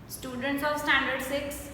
Students of standard 6,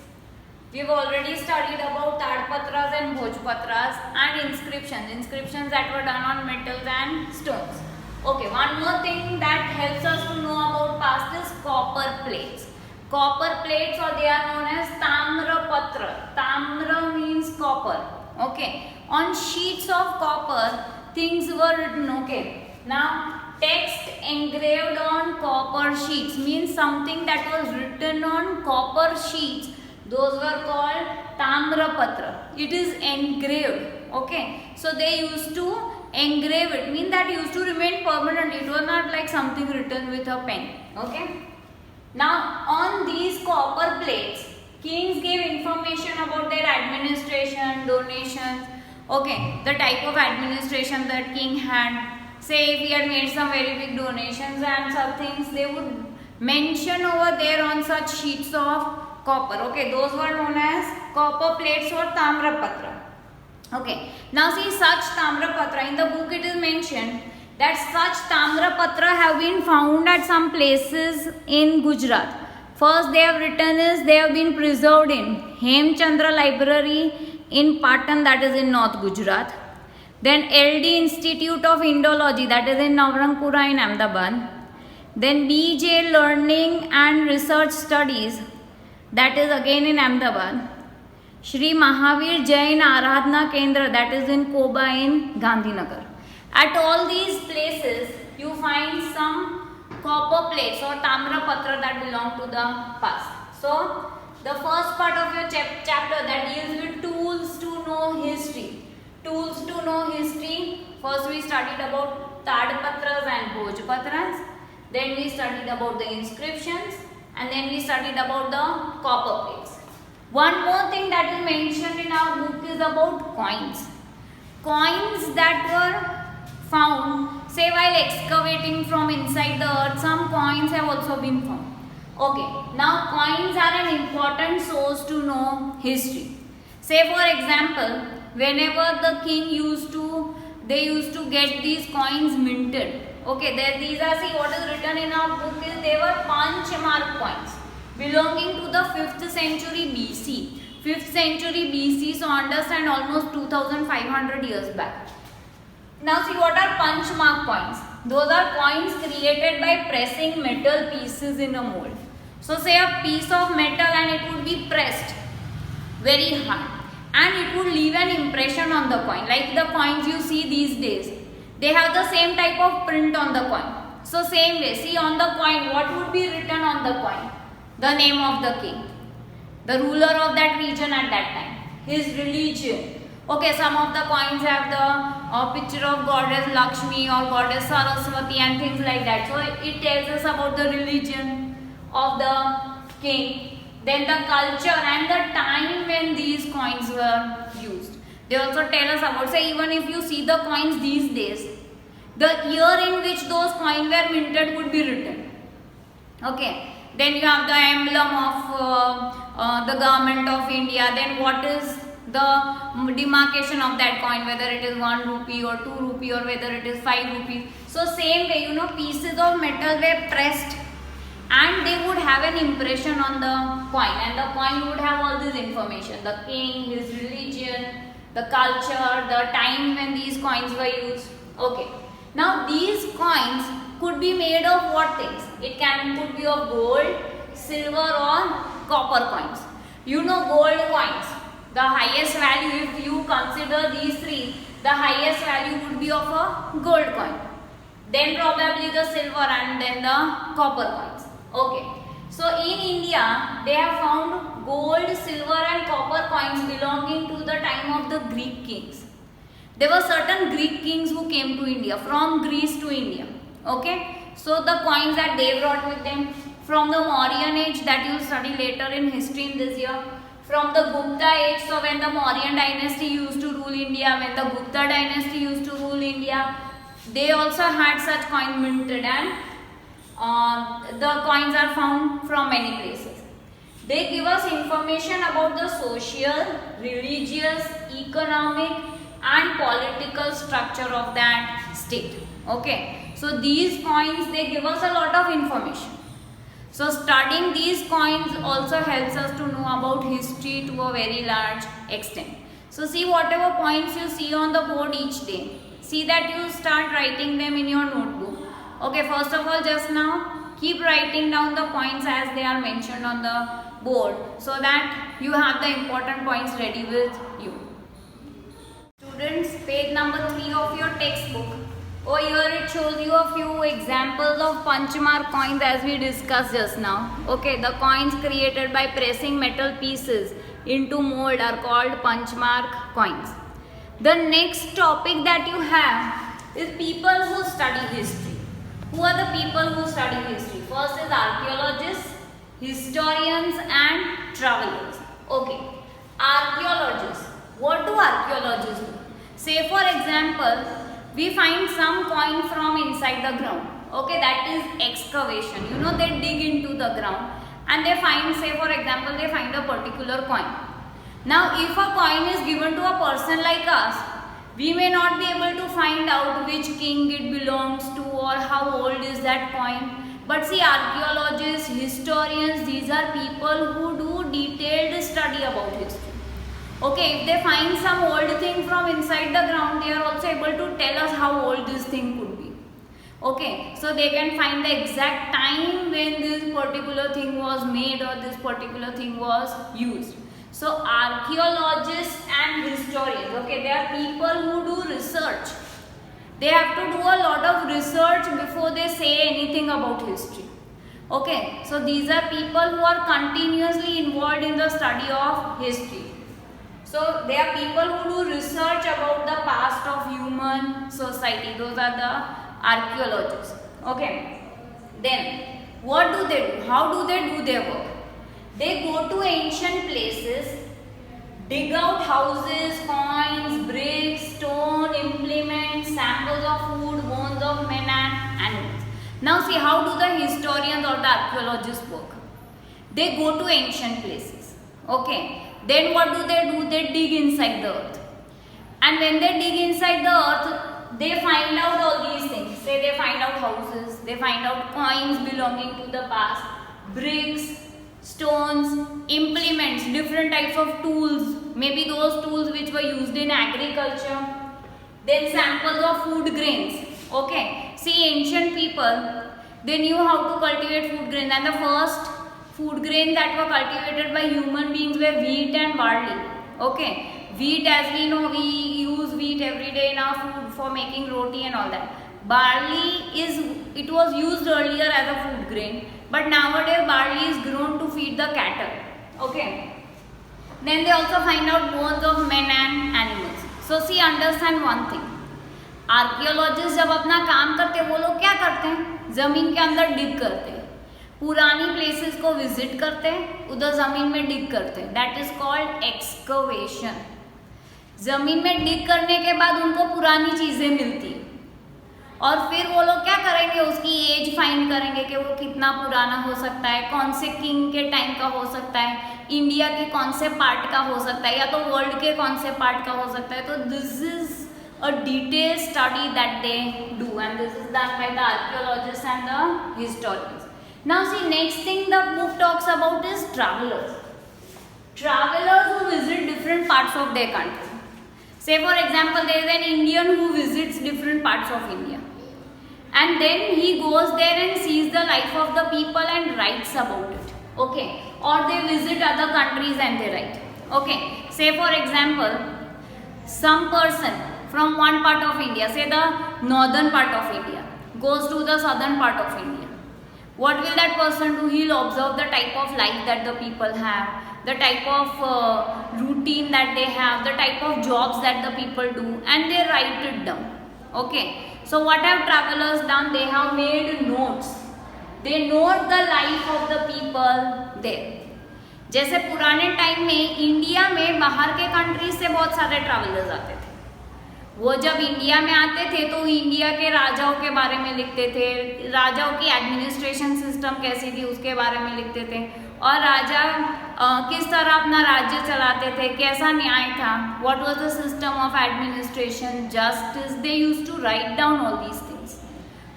we've already studied about Tadpatras and Bhojpatras and inscriptions that were done on metals and stones. Okay, one more thing that helps us to know about past is copper plates. Copper plates, or they are known as Tamra Patra. Tamra means copper. Okay, on sheets of copper things were written. Okay, now text engraved on copper sheets means something that was written on copper sheets. Those were called Tamrapatra. It is engraved. Okay, so they used to engrave it, mean that it used to remain permanently. It was not like something written with a pen. Okay. Now on these copper plates, kings gave information about their administration, donations. Okay, the type of administration that king had. Say if he had made some very big donations and some things, they would mention over there on such sheets of copper. Okay, those were known as copper plates or Tamrapatra. Okay, now see such Tamrapatra, in the book it is mentioned that such Tamrapatra have been found at some places in Gujarat. First they have written is they have been preserved in Hemchandra Library in Patan, that is in North Gujarat. Then LD Institute of Indology, that is in Navrangpura in Ahmedabad. Then BJ Learning and Research Studies, that is again in Ahmedabad. Shri Mahavir Jain Aradhana Kendra, that is in Koba in Gandhinagar. At all these places, you find some copper plates or Tamrapatra that belong to the past. So, the first part of your chapter that deals with tools to know history. Tools to know history. First we studied about Tadpatras and Bhojpatras. Then we studied about the inscriptions. And then we studied about the copper plates. One more thing that is mentioned in our book is about coins. Coins that were found, say while excavating from inside the earth, some coins have also been found. Okay, now coins are an important source to know history. Say for example, whenever the king they used to get these coins minted. Okay, there these are, see what is written in our book is they were punch mark coins belonging to the 5th century BC. 5th century BC, so understand almost 2500 years back. Now see what are punch mark coins. Those are coins created by pressing metal pieces in a mold. So say a piece of metal and it would be pressed very hard and it would leave an impression on the coin. Like the coins you see these days, they have the same type of print on the coin. So same way, see on the coin, what would be written on the coin? The name of the king, the ruler of that region at that time, his religion. Okay, some of the coins have the picture of goddess Lakshmi or goddess Saraswati and things like that. So it tells us about the religion of the king. Then the culture and the time when these coins were used. They also tell us about, say even if you see the coins these days, the year in which those coins were minted would be written. Okay. Then you have the emblem of the government of India. Then what is the demarcation of that coin, whether it is 1 rupee or 2 rupee or whether it is 5 rupees. So same way, pieces of metal were pressed and they would have an impression on the coin, and the coin would have all this information, the king, his religion, the culture, the time when these coins were used. Okay. Now these coins could be made of what things? It could be of gold, silver or copper coins. Gold coins, the highest value, if you consider these three, the highest value would be of a gold coin. Then probably the silver and then the copper coins. Okay. So in India, they have found gold, silver and copper coins belonging to the time of the Greek kings. There were certain Greek kings who came to India, from Greece to India. Okay. So the coins that they brought with them, from the Mauryan age that you study later in history in this year, from the Gupta age, so when the Mauryan dynasty used to rule India, when the Gupta dynasty used to rule India, they also had such coins minted, and the coins are found from many places. They give us information about the social, religious, economic and political structure of that state. Okay. So these coins, they give us a lot of information. So studying these coins also helps us to know about history to a very large extent. So see, whatever points you see on the board each day, see that you start writing them in your notebook. Okay, first of all, just now keep writing down the points as they are mentioned on the board, so that you have the important points ready with you. Students, page number 3 of your textbook. Oh, here it shows you a few examples of punchmark coins as we discussed just now. Okay, the coins created by pressing metal pieces into mold are called punchmark coins. The next topic that you have is people who study history. Who are the people who study history? First is archaeologists, historians and travelers. Okay, archaeologists. What do archaeologists do? Say for example, we find some coin from inside the ground. Okay, that is excavation. You know, they dig into the ground and they find, say for example, they find a particular coin. Now if a coin is given to a person like us, we may not be able to find out which king it belongs to or how old is that coin. But see, archaeologists, historians, these are people who do detailed study about history. Okay, if they find some old thing from inside the ground, they are also able to tell us how old this thing could be. Okay, so they can find the exact time when this particular thing was made or this particular thing was used. So archaeologists and historians, okay, they are people who do research. They have to do a lot of research before they say anything about history. Okay, so these are people who are continuously involved in the study of history. So they are people who do research about the past of human society. Those are the archaeologists. Okay. Then what do they do? How do they do their work? They go to ancient places, dig out houses, coins, bricks, stone, implements, samples of food, bones of men and animals. Now see, how do the historians or the archaeologists work? They go to ancient places. Okay. Then what do? They dig inside the earth. And when they dig inside the earth, they find out all these things. Say they find out houses, they find out coins belonging to the past, bricks, stones, implements, different types of tools, maybe those tools which were used in agriculture. Then samples of food grains. Okay. See, ancient people, they knew how to cultivate food grains, and the first food grains that were cultivated by human beings were wheat and barley. Okay, wheat, as we know, we use wheat every day in our food for making roti and all that. Barley it was used earlier as a food grain, but nowadays barley is grown to feed the cattle. Okay. Then they also find out bones of men and animals. So see, understand one thing. Archaeologist जब अपना काम करते हैं, वो लोग क्या करते हैं? जमीन के अंदर डिग करते हैं, पुरानी प्लेसेस को विजिट करते हैं, उधर जमीन में डिग करते हैं. That is called excavation. जमीन में डिग करने के बाद उनको पुरानी चीजें मिलती है और फिर वो लोग क्या करेंगे, उसकी एज फाइंड करेंगे कि वो कितना पुराना हो सकता है, कौन से किंग के टाइम का हो सकता है, इंडिया के कौन से पार्ट का हो सकता है, या तो वर्ल्ड के कौन से पार्ट का हो सकता है. तो this is a detailed study that they do, and this is done by the archaeologists and the historians. Now see, next thing the book talks about is travelers. Travelers who visit different parts of their country. Say for example, there is an Indian who visits different parts of India, and then he goes there and sees the life of the people and writes about it. Okay, or they visit other countries and they write. Okay, say for example, some person from one part of India, say the northern part of India, goes to the southern part of India. What will that person do? He'll observe the type of life that the people have, the type of routine that they have, the type of jobs that the people do, and they write it down. Okay, so what have travelers done? They have made notes. They note the life of the people there. जैसे पुराने time में India में बाहर के countries से बहुत सारे travellers आते थे. वो जब इंडिया में आते थे तो इंडिया के राजाओं के बारे में लिखते थे, राजाओं की एडमिनिस्ट्रेशन सिस्टम कैसी थी उसके बारे में लिखते थे, और राजा किस तरह अपना राज्य चलाते थे, कैसा न्याय था, what was the system of administration, justice. They used to write down all these things.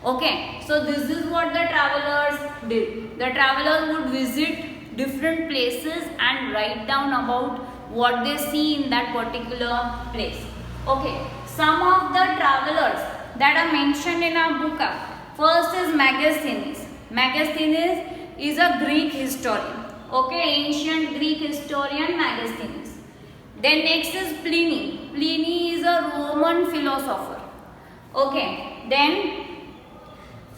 Okay, so this is what the travelers did. The travelers would visit different places and write down about what they see in that particular place. Okay, some of the travelers that are mentioned in our book are, first is Megasthenes. Megasthenes is a Greek historian. Okay, ancient Greek historian Megasthenes. Then next is Pliny. Pliny is a Roman philosopher. Okay, then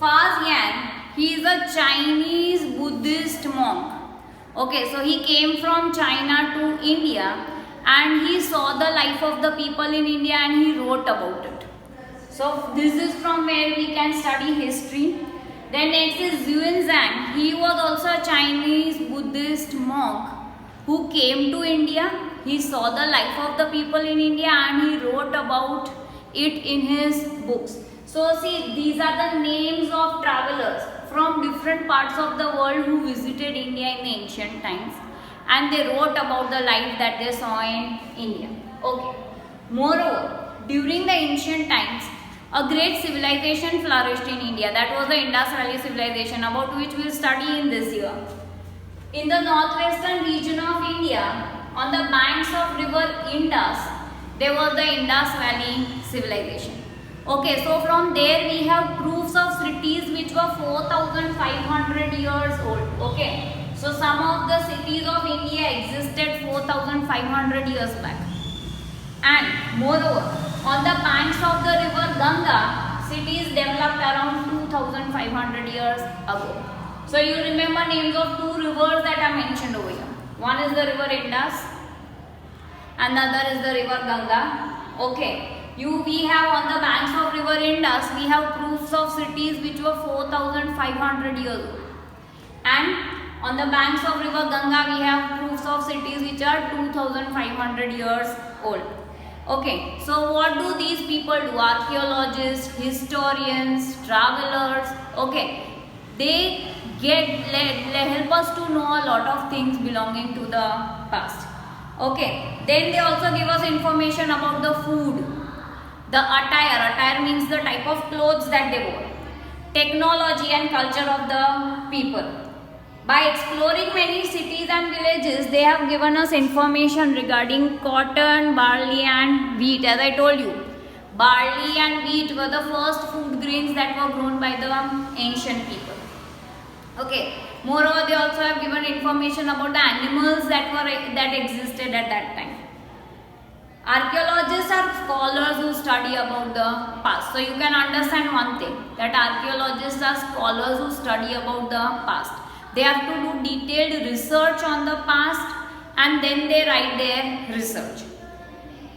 Faxian, he is a Chinese Buddhist monk. Okay, so he came from China to India and he saw the life of the people in India and he wrote about it. So this is from where we can study history. Then next is Xuanzang. He was also a Chinese Buddhist monk who came to India. He saw the life of the people in India and he wrote about it in his books. So see, these are the names of travelers from different parts of the world who visited India in the ancient times and they wrote about the life that they saw in India. Okay. Moreover, during the ancient times, a great civilization flourished in India. That was the Indus Valley civilization, about which we will study in this year. In the northwestern region of India, on the banks of river Indus, there was the Indus Valley civilization. Okay, so from there we have proofs of cities which were 4,500 years old. Okay, so some of the cities of India existed 4,500 years back. And moreover, on the banks of the river Ganga, cities developed around 2,500 years ago. So you remember names of two rivers that are mentioned over here. One is the river Indus, another is the river Ganga. Okay. We have on the banks of river Indus, we have proofs of cities which were 4,500 years old. And on the banks of river Ganga, we have proofs of cities which are 2,500 years old. Okay, so what do these people do? Archaeologists, historians, travelers. Okay, they help us to know a lot of things belonging to the past. Okay, then they also give us information about the food. The attire means the type of clothes that they wore. Technology and culture of the people. By exploring many cities and villages, they have given us information regarding cotton, barley and wheat. As I told you, barley and wheat were the first food grains that were grown by the ancient people. Okay. Moreover, they also have given information about the animals that existed at that time. Archaeologists are scholars who study about the past. So you can understand one thing, that archaeologists are scholars who study about the past. They have to do detailed research on the past and then they write their research.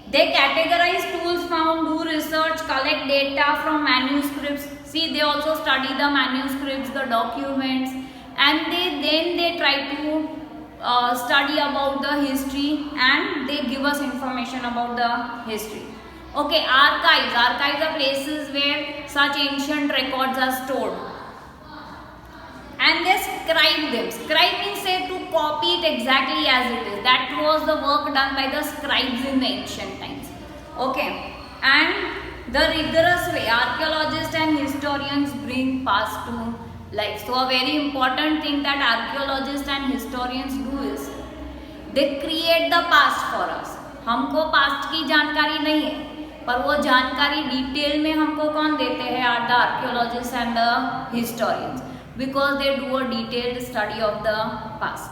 They categorize tools found, do research, collect data from manuscripts. See, they also study the manuscripts, the documents, and they try to study about the history and they give us information about the history. Okay, archives are places where such ancient records are stored. And they scribe them. Scribe means say to copy it exactly as it is. That was the work done by the scribes in the ancient times. Okay, and the rigorous way archaeologists and historians bring past to life. So a very important thing that archaeologists and historians do is they create the past for us. हमको past की जानकारी नहीं है, पर वो जानकारी detail में हमको कौन देते हैं? Are the archaeologists and the historians, because they do a detailed study of the past.